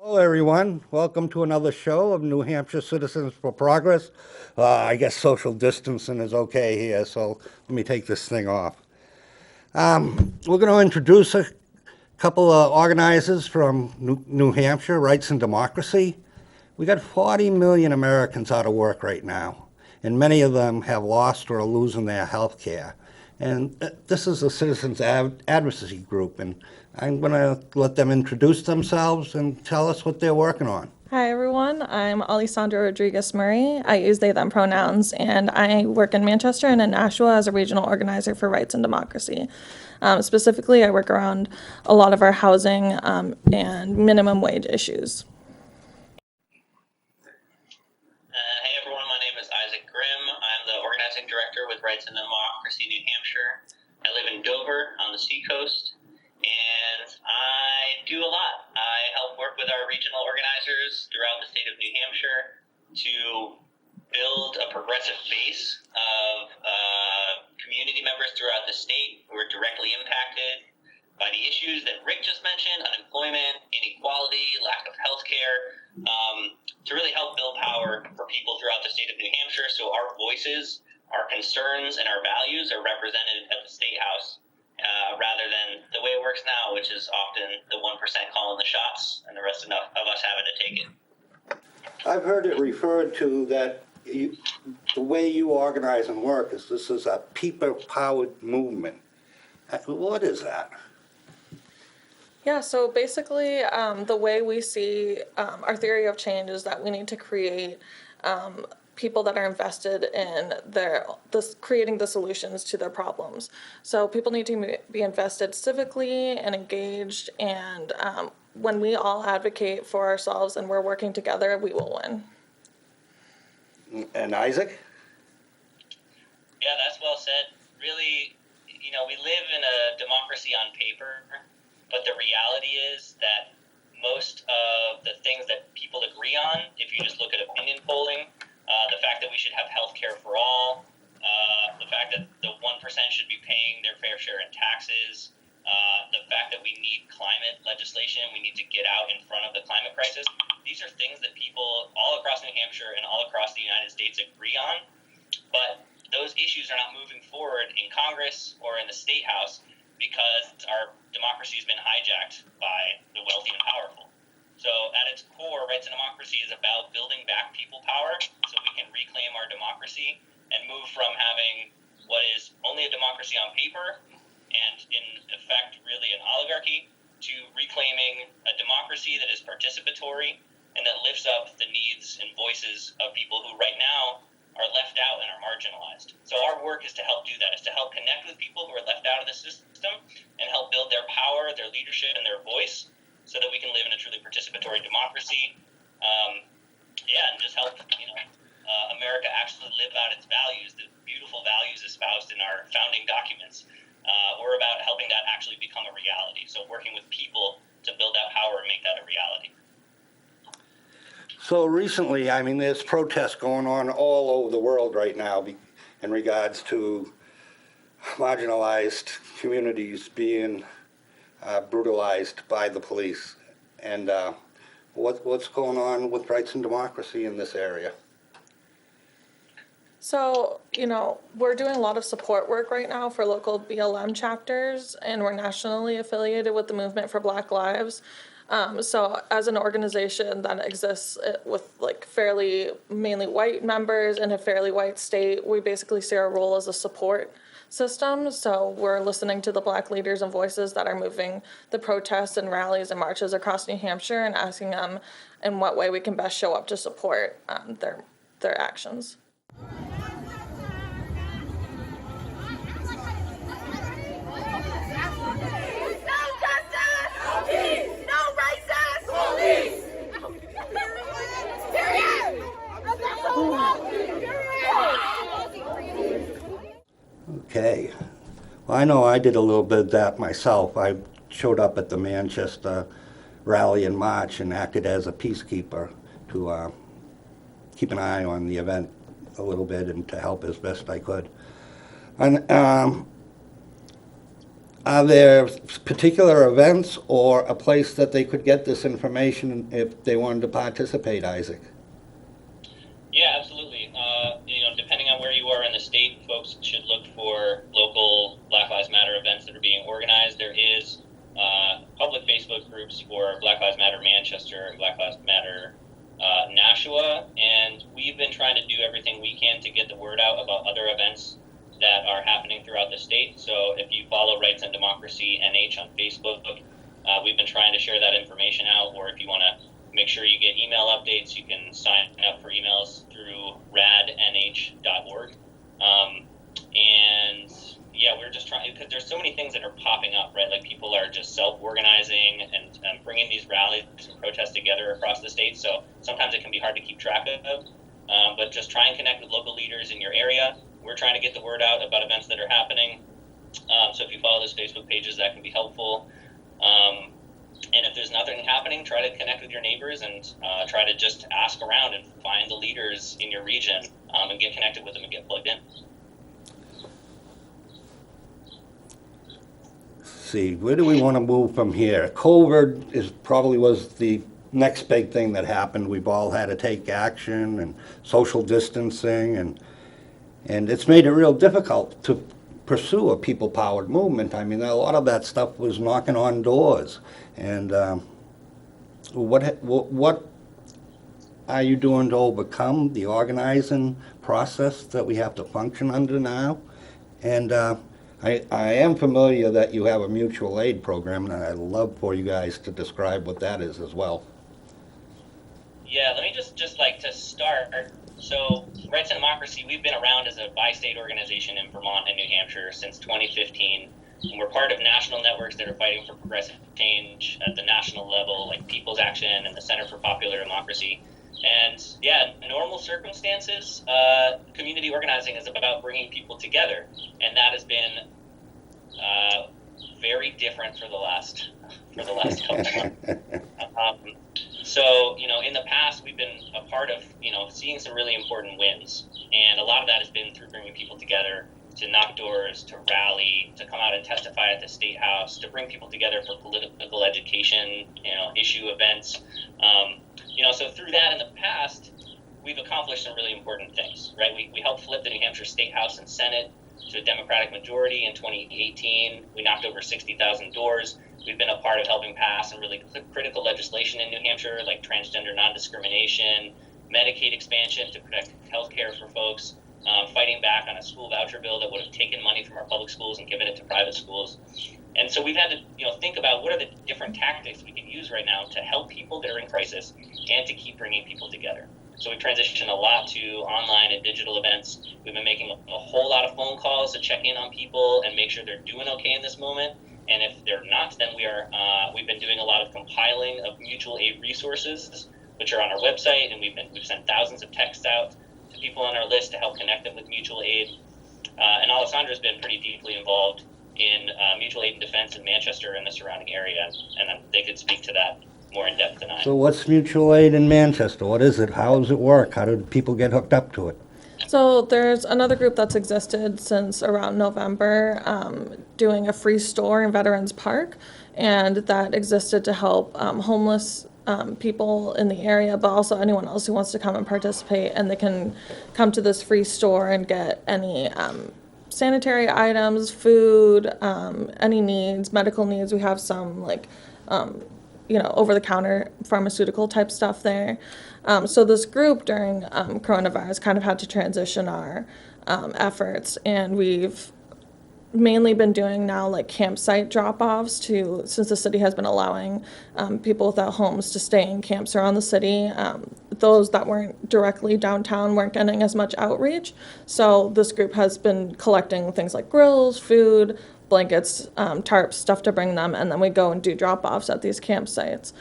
Hello, everyone. Welcome to another show of New Hampshire Citizens for Progress. I guess social distancing is okay here, so let me take this thing off. We're going to introduce a couple of organizers from New Hampshire, Rights and Democracy. We got 40 million Americans out of work right now, and many of them have lost or are losing their health care. And this is a citizens advocacy group, and I'm going to let them introduce themselves and tell us what they're working on. Hi everyone, I'm Alessandra Rodriguez Murray. I use they, them pronouns, and I work in Manchester and in Nashua as a regional organizer for Rights and Democracy. Specifically, I work around a lot of our housing and minimum wage issues. Hey everyone, my name is Isaac Grimm. I'm the organizing director with Rights and Democracy New Hampshire. I live in Dover on the seacoast, and I do a lot. I help work with our regional organizers throughout the state of New Hampshire to build a progressive base of community members throughout the state who are directly impacted by the issues that Rick just mentioned: unemployment, inequality, lack of health care, to really help build power for people throughout the state of New Hampshire so our voices, our concerns, and our values are represented at the State House rather than the way it works now, which is often the 1% calling the shots and the rest of us having to take it. I've heard it referred to that the way you organize and work is this is a people-powered movement. What is that? Yeah, so basically, the way we see our theory of change is that we need to create people that are invested in creating the solutions to their problems. So people need to be invested civically and engaged, and when we all advocate for ourselves and we're working together, we will win. And Isaac? Yeah, that's well said. Really, we live in a democracy on paper, but the reality is that most of the things that people agree on, if you just look at opinion polling, the fact that we should have health care for all, the fact that the 1% should be paying their fair share in taxes, the fact that we need climate legislation, we need to get out in front of the climate crisis. These are things that people all across New Hampshire and all across the United States agree on, but those issues are not moving forward in Congress or in the State House because our democracy has been hijacked by the wealthy and powerful. So at its core, Rights and Democracy is about building back people power so we can reclaim our democracy and move from having what is only a democracy on paper and in effect really an oligarchy to reclaiming a democracy that is participatory and that lifts up the needs and voices of people who right now are left out and are marginalized. So our work is to help do that, is to help connect with people who are left out of the system and help build their power, their leadership, and their voice so that we can live in a truly participatory democracy. And just help America actually live out its values, the beautiful values espoused in our founding documents. We're about helping that actually become a reality. So working with people to build that power and make that a reality. So recently, there's protests going on all over the world right now in regards to marginalized communities being brutalized by the police. And what's going on with Rights and Democracy in this area? So, we're doing a lot of support work right now for local BLM chapters, and we're nationally affiliated with the Movement for Black Lives. So as an organization that exists with fairly mainly white members in a fairly white state, we basically see our role as a support system. So we're listening to the Black leaders and voices that are moving the protests and rallies and marches across New Hampshire and asking them in what way we can best show up to support their actions. Okay. Well, I know I did a little bit of that myself. I showed up at the Manchester rally in March and acted as a peacekeeper to keep an eye on the event a little bit and to help as best I could. And Are there particular events or a place that they could get this information if they wanted to participate, Isaac? Yeah, absolutely. Depending on where you are in the state, folks should look for local Black Lives Matter events that are being organized. There is public Facebook groups for Black Lives Matter Manchester and Black Lives Matter Nashua, and we've been trying to do everything we can to get the word out about other events that are happening throughout the state. So if you follow Rights and Democracy NH on Facebook, we've been trying to share that information out, or if you want to make sure you get email updates, you can sign up for emails through radnh.org. And yeah, we're just trying, because there's so many things that are popping up, right? Like people are just self-organizing and bringing these rallies and protests together across the state. So sometimes it can be hard to keep track of. But just try and connect with local leaders in your area. We're trying to get the word out about events that are happening. So if you follow those Facebook pages, that can be helpful. And if there's nothing happening, try to connect with your neighbors and try to just ask around and find the leaders in your region and get connected with them and get plugged in. See, where do we want to move from here? COVID probably was the next big thing that happened. We've all had to take action and social distancing, and it's made it real difficult to pursue a people-powered movement. I mean, a lot of that stuff was knocking on doors. And what are you doing to overcome the organizing process that we have to function under now? And I am familiar that you have a mutual aid program, and I'd love for you guys to describe what that is as well. Yeah, let me just like to start. So, Rights and Democracy, we've been around as a bi-state organization in Vermont and New Hampshire since 2015. And we're part of national networks that are fighting for progressive change at the national level, like People's Action and the Center for Popular Democracy. And yeah, in normal circumstances, community organizing is about bringing people together. And that has been very different for the last couple of months. So, in the past, we've been a part of, seeing some really important wins. And a lot of that has been through bringing people together, to knock doors, to rally, to come out and testify at the State House, to bring people together for political education, issue events. So through that in the past, we've accomplished some really important things, right? We helped flip the New Hampshire State House and Senate to a Democratic majority in 2018. We knocked over 60,000 doors. We've been a part of helping pass some really critical legislation in New Hampshire, like transgender non-discrimination, Medicaid expansion to protect health care for folks, fighting back on a school voucher bill that would have taken money from our public schools and given it to private schools. And so we've had to, think about what are the different tactics we can use right now to help people that are in crisis and to keep bringing people together. So we've transitioned a lot to online and digital events. We've been making a whole lot of phone calls to check in on people and make sure they're doing okay in this moment. And if they're not, then we've been doing a lot of compiling of mutual aid resources, which are on our website, and we've sent thousands of texts out to people on our list to help connect them with mutual aid. And Alessandra's been pretty deeply involved in mutual aid and defense in Manchester and the surrounding area, and they could speak to that more in depth than I. So what's mutual aid in Manchester? What is it? How does it work? How do people get hooked up to it? So there's another group that's existed since around November, doing a free store in Veterans Park, and that existed to help homeless people in the area, but also anyone else who wants to come and participate, and they can come to this free store and get any sanitary items, food, any needs, medical needs. We have some over-the-counter pharmaceutical type stuff there. So this group during coronavirus kind of had to transition our efforts, and we've mainly been doing now like campsite drop-offs since the city has been allowing people without homes to stay in camps around the city. Those that weren't directly downtown weren't getting as much outreach. So this group has been collecting things like grills, food, blankets, tarps, stuff to bring them, and then we go and do drop-offs at these campsites.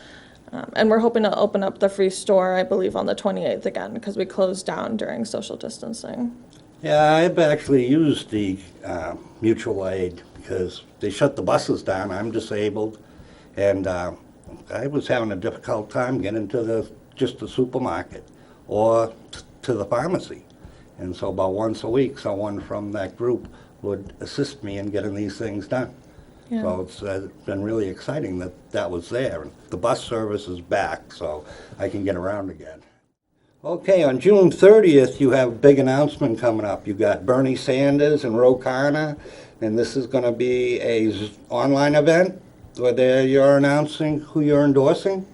And we're hoping to open up the free store, I believe, on the 28th again, because we closed down during social distancing. Yeah, I've actually used the mutual aid because they shut the buses down. I'm disabled, and I was having a difficult time getting to the supermarket or to the pharmacy. And so about once a week, someone from that group would assist me in getting these things done. Yeah. So it's been really exciting that that was there. And the bus service is back, so I can get around again. Okay, on June 30th, you have a big announcement coming up. You got Bernie Sanders and Khanna, and this is going to be a online event where you're announcing who you're endorsing.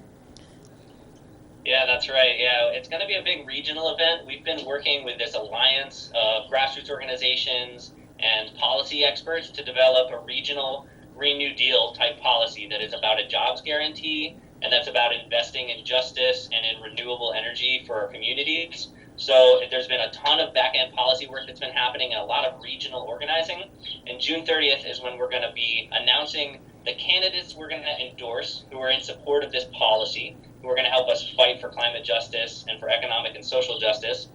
Yeah, that's right. Yeah, it's going to be a big regional event. We've been working with this alliance of grassroots organizations and policy experts to develop a regional Green New Deal type policy that is about a jobs guarantee and that's about investing in justice and in renewable energy for our communities. So there's been a ton of back-end policy work that's been happening and a lot of regional organizing. And June 30th is when we're going to be announcing the candidates we're going to endorse who are in support of this policy, who are going to help us fight for climate justice and for economic and social justice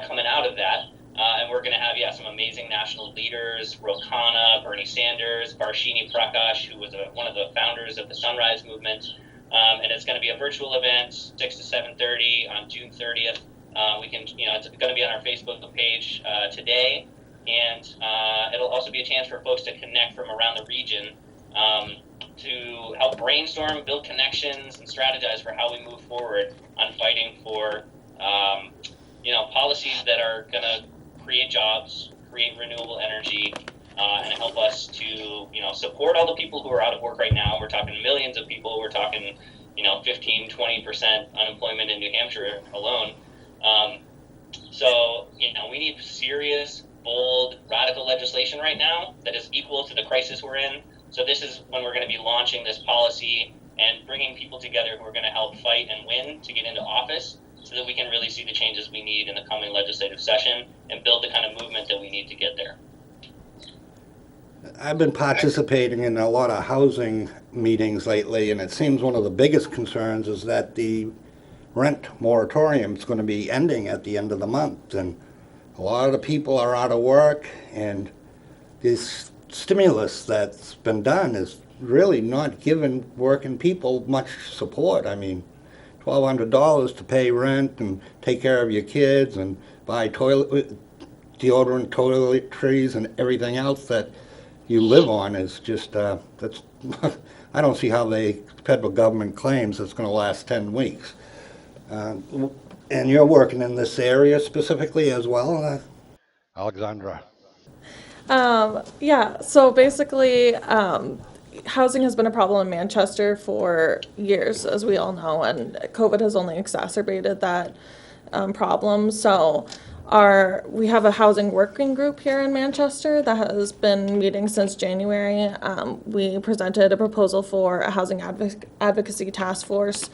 coming out of that. And we're going to have, some amazing national leaders, Khanna, Bernie Sanders, Varshini Prakash, who was one of the founders of the Sunrise Movement. And it's going to be a virtual event, 6 to 7:30 on June 30th. It's going to be on our Facebook page today. And it'll also be a chance for folks to connect from around the region to help brainstorm, build connections, and strategize for how we move forward on fighting for, policies that are going to create jobs, create renewable energy, and help us to, support all the people who are out of work right now. We're talking millions of people. We're talking, 15, 20% unemployment in New Hampshire alone. So, we need serious, bold, radical legislation right now that is equal to the crisis we're in. So this is when we're going to be launching this policy and bringing people together who are going to help fight and win to get into office so that we can really see the changes we need in the coming legislative session and build the kind of movement that we need to get there. I've been participating in a lot of housing meetings lately, and it seems one of the biggest concerns is that the rent moratorium is going to be ending at the end of the month. And a lot of the people are out of work, and this stimulus that's been done is really not giving working people much support. I mean, $1,200 to pay rent and take care of your kids and buy deodorant, toiletries, and everything else that you live on is just, that's, I don't see how the federal government claims it's going to last 10 weeks. And you're working in this area specifically as well, Alexandra? So basically, housing has been a problem in Manchester for years, as we all know, and COVID has only exacerbated that problem. So we have a housing working group here in Manchester that has been meeting since January. We presented a proposal for a housing advocacy task force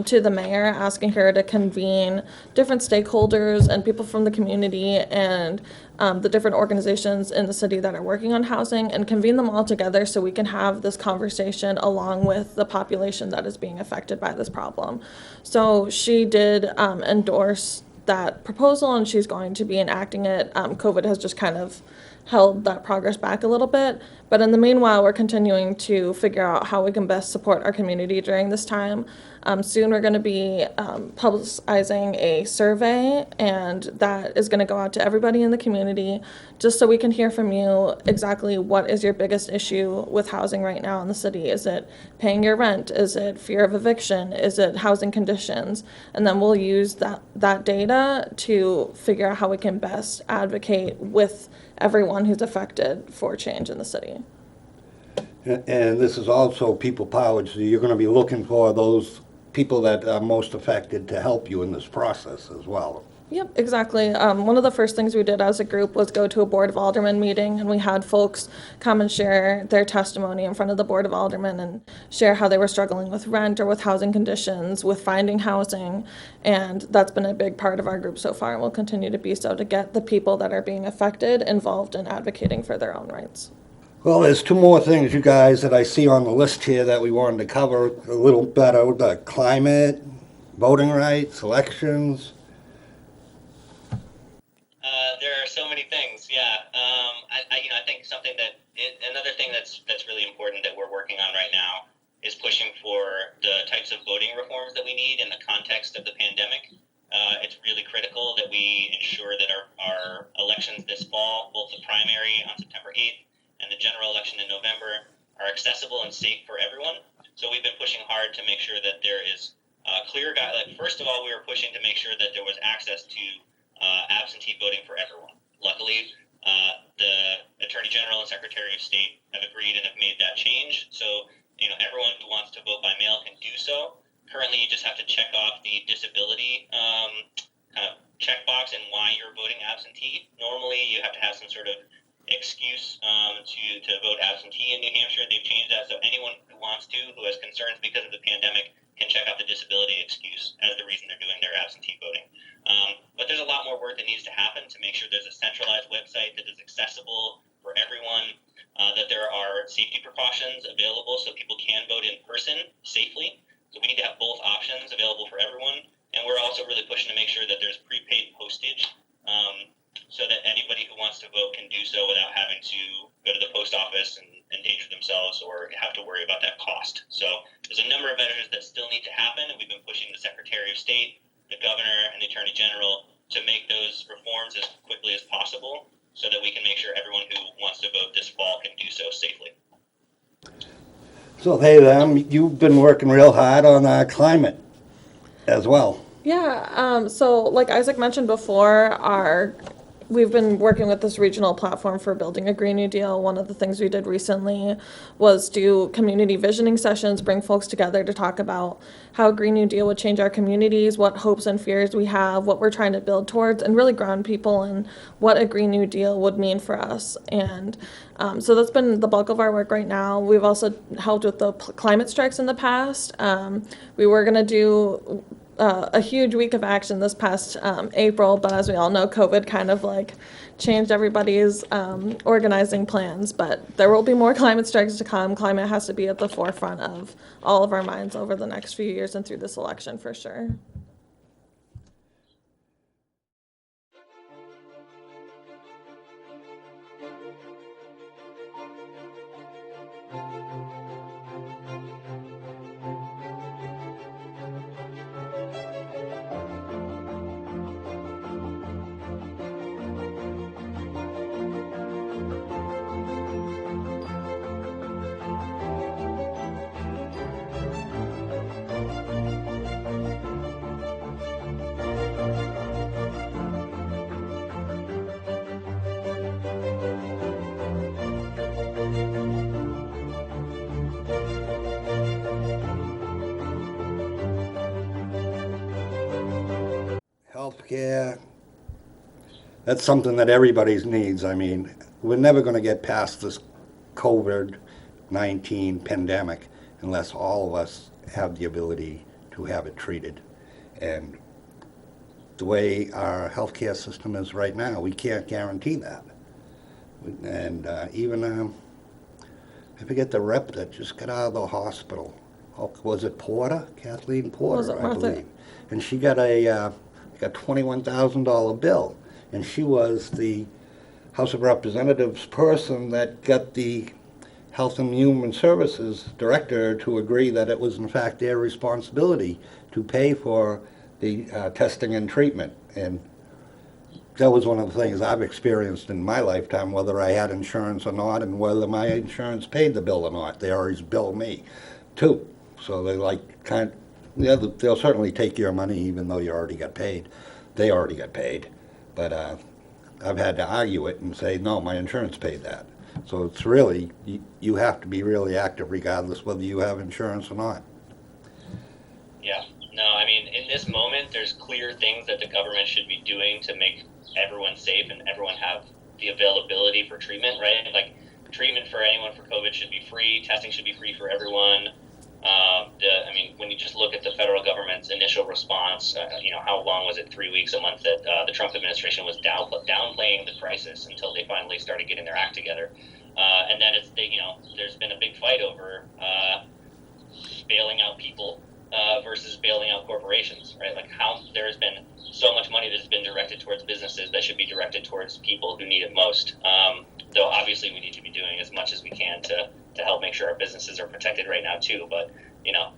to the mayor, asking her to convene different stakeholders and people from the community and the different organizations in the city that are working on housing and convene them all together so we can have this conversation along with the population that is being affected by this problem. So she did endorse that proposal, and she's going to be enacting it. COVID has just kind of held that progress back a little bit. But in the meanwhile, we're continuing to figure out how we can best support our community during this time. Soon we're going to be publicizing a survey, and that is going to go out to everybody in the community just so we can hear from you exactly what is your biggest issue with housing right now in the city. Is it paying your rent? Is it fear of eviction? Is it housing conditions? And then we'll use that data to figure out how we can best advocate with everyone who's affected for change in the city. And this is also people powered, so you're going to be looking for those people that are most affected to help you in this process as well. Yep, exactly. One of the first things we did as a group was go to a Board of Aldermen meeting, and we had folks come and share their testimony in front of the Board of Aldermen and share how they were struggling with rent or with housing conditions, with finding housing, and that's been a big part of our group so far and will continue to be so, to get the people that are being affected involved in advocating for their own rights. Well, there's two more things, you guys, that I see on the list here that we wanted to cover a little better: the climate, voting rights, elections. There are so many things. Yeah. I think another thing that's really important that we're working on right now is pushing for the types of voting reforms that we need in the context of the pandemic. It's really critical that we ensure that our elections this fall, both the primary on September 8th and the general election in November, are accessible and safe for everyone. So we've been pushing hard to make sure that there is clear guidelines. First of all, we were pushing to make sure that there was access to absentee voting for everyone. Luckily, the Attorney General and Secretary of State have agreed and have made that change. So, everyone who wants to vote by mail can do so. Currently, you just have to check off the disability kind of checkbox and why you're voting absentee. Normally, you have to have some sort of excuse to vote absentee in New Hampshire. They've changed that, so anyone who wants to, who has concerns because of the pandemic, can check out the disability excuse as the reason they're doing their absentee voting. But there's a lot more work that needs to happen to make sure there's a centralized website that is accessible for everyone, that there are safety precautions available so people can vote in person safely. So we need to have both options available for everyone. And we're also really pushing to make sure that there's prepaid postage so that anybody who wants to vote can do so without having to go to the post office and endanger themselves or have to worry about that cost. So there's a number of measures that still need to happen, and we've been pushing the Secretary of State, the Governor, and the Attorney General to make those reforms as quickly as possible so that we can make sure everyone who wants to vote this fall can do so safely. So, hey, you've been working real hard on climate as well. Yeah, so like Isaac mentioned before, we've been working with this regional platform for building a Green New Deal. One of the things we did recently was do community visioning sessions, bring folks together to talk about how Green New Deal would change our communities, what hopes and fears we have, what we're trying to build towards, and really ground people in what a Green New Deal would mean for us. And so that's been the bulk of our work right now. We've also helped with the climate strikes in the past. We were going to do a huge week of action this past April, but as we all know, COVID kind of like changed everybody's organizing plans. But there will be more climate strikes to come. Climate has to be at the forefront of all of our minds over the next few years and through this election for sure. Healthcare, that's something that everybody needs. I mean, we're never going to get past this COVID-19 pandemic unless all of us have the ability to have it treated. And the way our healthcare system is right now, we can't guarantee that. And even, I forget the rep that just got out of the hospital. Oh, was it Porter? Kathleen Porter, I believe. And she got a $21,000 bill, and she was the House of Representatives person that got the Health and Human Services director to agree that it was in fact their responsibility to pay for the testing and treatment. And that was one of the things I've experienced in my lifetime, whether I had insurance or not, and whether my insurance paid the bill or not. They always bill me too. So they yeah, they'll certainly take your money even though you already got paid. They already got paid. But I've had to argue it and say, no, my insurance paid that. So it's really, you have to be really active regardless whether you have insurance or not. Yeah. No, I mean, in this moment, there's clear things that the government should be doing to make everyone safe and everyone have the availability for treatment, right? Like, treatment for anyone for COVID should be free. Testing should be free for everyone. I mean, when you just look at the federal government's initial response, how long was it? 3 weeks, a month that the Trump administration was downplaying the crisis until they finally started getting their act together. And then there's been a big fight over bailing out people versus bailing out corporations, right? Like how there has been so much money that's been directed towards businesses that should be directed towards people who need it most. Though obviously we need to be doing as much as we can to help make sure our businesses are protected right now too, but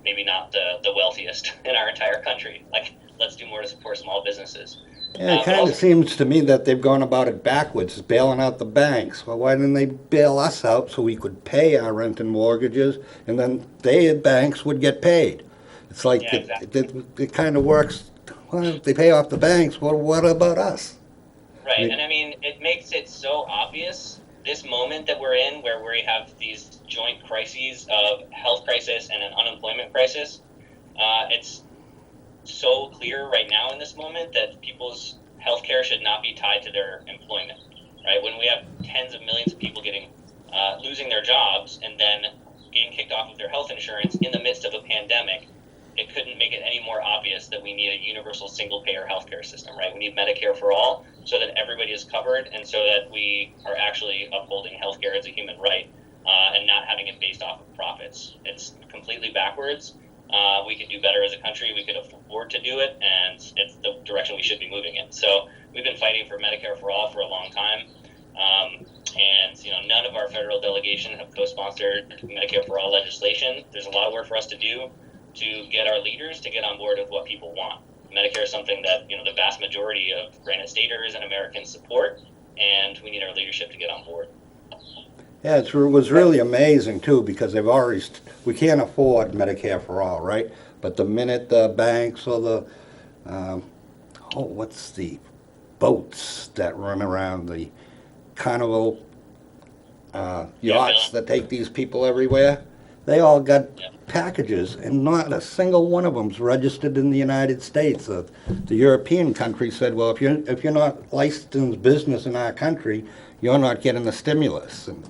maybe not the wealthiest in our entire country. Like, let's do more to support small businesses. Yeah, it But kind of also, seems to me that they've gone about it backwards, bailing out the banks. Well, why didn't they bail us out so we could pay our rent and mortgages, and then they, banks, would get paid? It's like yeah, exactly. it kind of works. Well, if they pay off the banks, well, what about us? I Right, mean, and I mean, it makes it so obvious this moment that we're in, where we have these joint crises of health crisis and an unemployment crisis. It's so clear right now in this moment that people's healthcare should not be tied to their employment. Right, when we have tens of millions of people getting losing their jobs and then getting kicked off of their health insurance in the midst of a pandemic, it couldn't make it any more obvious that we need a universal single-payer healthcare system, right? We need Medicare for all so that everybody is covered and so that we are actually upholding healthcare as a human right and not having it based off of profits. It's completely backwards. We could do better as a country. We could afford to do it, and it's the direction we should be moving in. So we've been fighting for Medicare for all for a long time. And none of our federal delegation have co-sponsored Medicare for all legislation. There's a lot of work for us to do to get our leaders to get on board with what people want. Medicare is something that the vast majority of Granite staters and Americans support, and we need our leadership to get on board. yeah, it was really amazing too because we can't afford Medicare for all, right? But the minute the banks or the what's the boats that run around the carnival yachts that take these people everywhere, they all got packages, and not a single one of them's registered in the United States. The European countries said, well, if you're not licensed business in our country, you're not getting the stimulus. And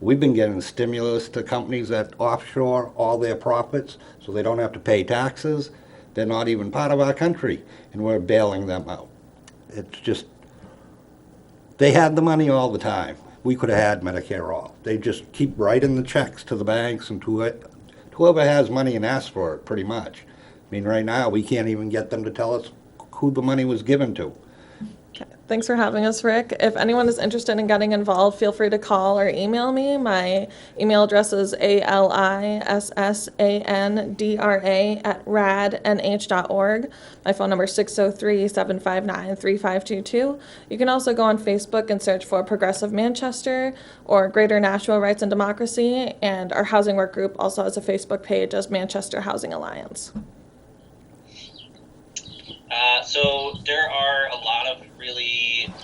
we've been getting stimulus to companies that offshore all their profits, so they don't have to pay taxes. They're not even part of our country, and we're bailing them out. It's just, they had the money all the time. We could have had Medicare all. They just keep writing the checks to the banks and to whoever has money and asks for it, pretty much. I mean, right now, we can't even get them to tell us who the money was given to. Okay. Thanks for having us, Rick. If anyone is interested in getting involved, feel free to call or email me. My email address is alisandra@radnh.org. My phone number is 603-759-3522. You can also go on Facebook and search for Progressive Manchester or Greater Nashville Rights and Democracy, and our housing work group also has a Facebook page as Manchester Housing Alliance. So there are a lot of really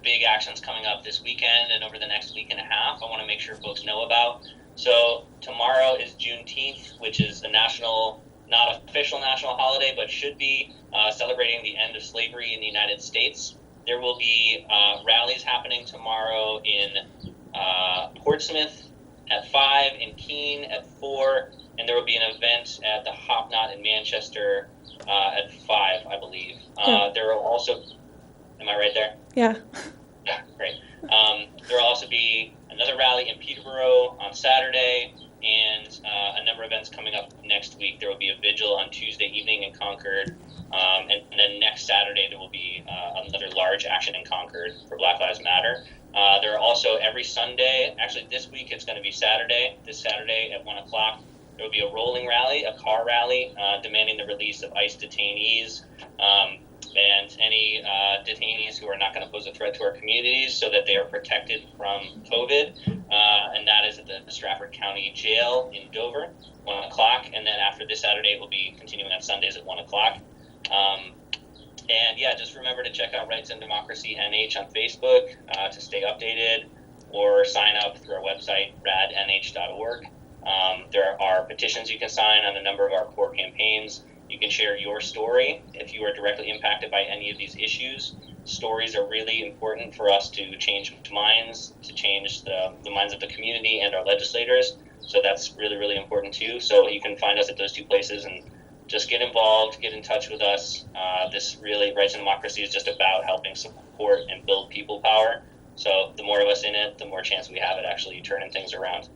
big actions coming up this weekend and over the next week and a half I want to make sure folks know about. So tomorrow is Juneteenth, which is a national, not official national holiday, but should be celebrating the end of slavery in the United States. There will be rallies happening tomorrow in Portsmouth at 5, in Keene at 4, and there will be an event at the Hop Knot in Manchester at 5, I believe. There will also, am I right there? Yeah. Yeah, great. There will also be another rally in Peterborough on Saturday, and a number of events coming up next week. There will be a vigil on Tuesday evening in Concord, and then next Saturday there will be another large action in Concord for Black Lives Matter. There are also every Sunday, actually this week it's going to be this Saturday at 1 o'clock, there will be a rolling rally, a car rally, demanding the release of ICE detainees and any detainees who are not going to pose a threat to our communities so that they are protected from COVID. And that is at the Stratford County Jail in Dover, 1 o'clock. And then after this Saturday, it will be continuing on Sundays at 1 o'clock. And yeah, just remember to check out Rights and Democracy NH on Facebook to stay updated, or sign up through our website, radnh.org. There are petitions you can sign on a number of our core campaigns. You can share your story if you are directly impacted by any of these issues. Stories are really important for us to change minds, to change the minds of the community and our legislators. So that's really, really important too. So you can find us at those two places and just get involved, get in touch with us. This really, Rights and Democracy, is just about helping support and build people power. So the more of us in it, the more chance we have at actually turning things around.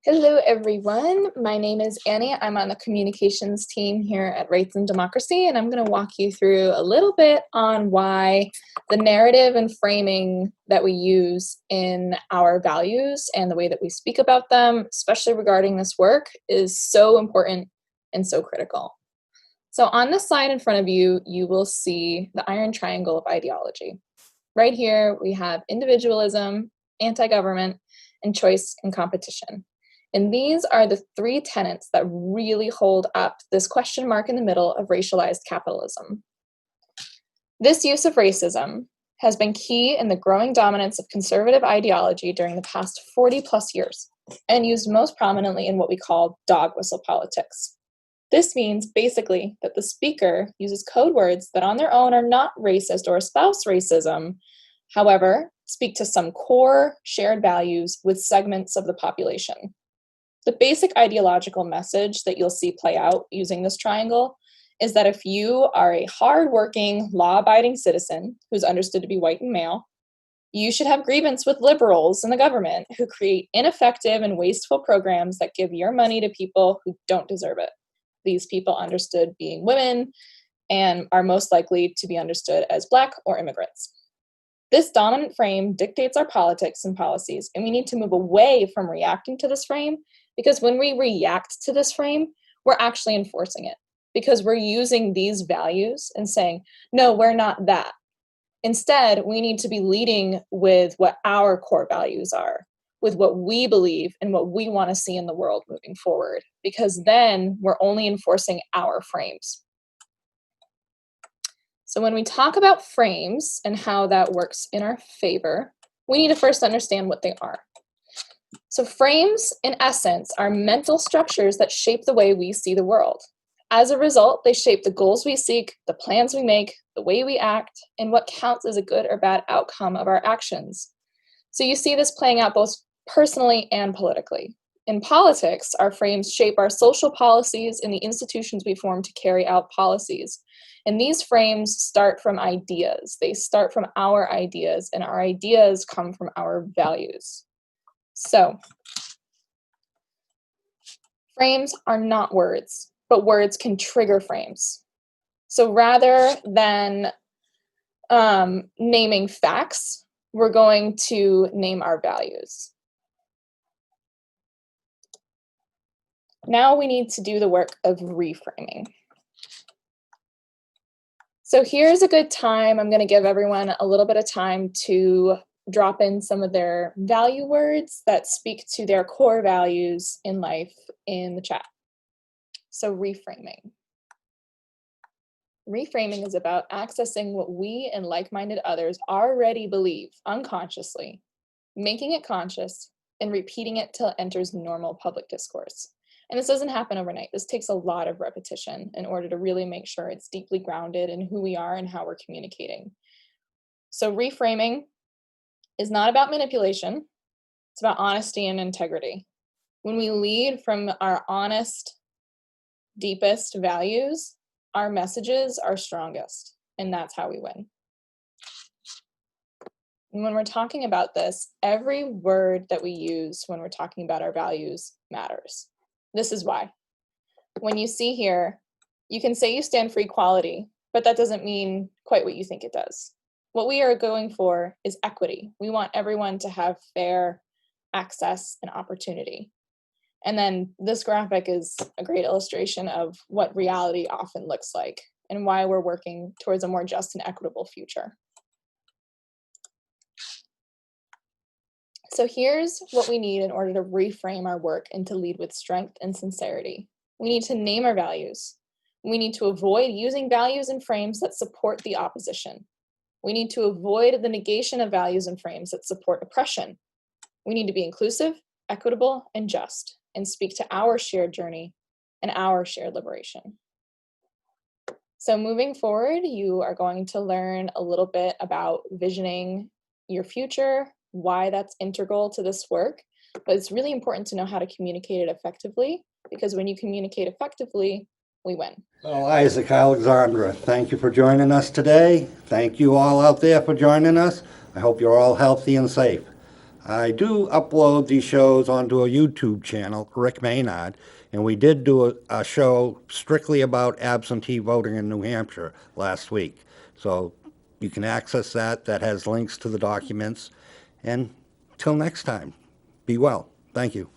Hello, everyone. My name is Annie. I'm on the communications team here at Rights and Democracy, and I'm going to walk you through a little bit on why the narrative and framing that we use in our values and the way that we speak about them, especially regarding this work, is so important and so critical. So on the slide in front of you, you will see the iron triangle of ideology. Right here, we have individualism, anti-government, and choice and competition. And these are the three tenets that really hold up this question mark in the middle of racialized capitalism. This use of racism has been key in the growing dominance of conservative ideology during the past 40 plus years, and used most prominently in what we call dog whistle politics. This means basically that the speaker uses code words that on their own are not racist or espouse racism, however, speak to some core shared values with segments of the population. The basic ideological message that you'll see play out using this triangle is that if you are a hardworking, law-abiding citizen who's understood to be white and male, you should have grievance with liberals in the government who create ineffective and wasteful programs that give your money to people who don't deserve it. These people understood being women and are most likely to be understood as Black or immigrants. This dominant frame dictates our politics and policies, and we need to move away from reacting to this frame, because when we react to this frame, we're actually enforcing it, because we're using these values and saying, no, we're not that. Instead, we need to be leading with what our core values are, with what we believe and what we want to see in the world moving forward, because then we're only enforcing our frames. So when we talk about frames and how that works in our favor, we need to first understand what they are. So frames, in essence, are mental structures that shape the way we see the world. As a result, they shape the goals we seek, the plans we make, the way we act, and what counts as a good or bad outcome of our actions. So you see this playing out both personally and politically. In politics, our frames shape our social policies and the institutions we form to carry out policies. And these frames start from ideas. They start from our ideas, and our ideas come from our values. So, frames are not words, but words can trigger frames. So rather than naming facts, we're going to name our values. Now we need to do the work of reframing. So here's a good time. I'm going to give everyone a little bit of time to drop in some of their value words that speak to their core values in life in the chat. So reframing. Reframing is about accessing what we and like-minded others already believe unconsciously, making it conscious, and repeating it till it enters normal public discourse. And this doesn't happen overnight. This takes a lot of repetition in order to really make sure it's deeply grounded in who we are and how we're communicating. So reframing is not about manipulation. It's about honesty and integrity. When we lead from our honest, deepest values, our messages are strongest, and that's how we win. And when we're talking about this, every word that we use when we're talking about our values matters. This is why. When you see here, you can say you stand for equality, but that doesn't mean quite what you think it does. What we are going for is equity. We want everyone to have fair access and opportunity. And then this graphic is a great illustration of what reality often looks like and why we're working towards a more just and equitable future. So here's what we need in order to reframe our work and to lead with strength and sincerity. We need to name our values. We need to avoid using values and frames that support the opposition. We need to avoid the negation of values and frames that support oppression. We need to be inclusive, equitable, and just, and speak to our shared journey and our shared liberation. So moving forward, you are going to learn a little bit about visioning your future, why that's integral to this work, but it's really important to know how to communicate it effectively, because when you communicate effectively, we win. Well, Isaac, Alexandra, thank you for joining us today. Thank you all out there for joining us. I hope you're all healthy and safe. I do upload these shows onto a YouTube channel, Rick Maynard, and we did do a show strictly about absentee voting in New Hampshire last week. So you can access that. That has links to the documents. And till next time, be well. Thank you.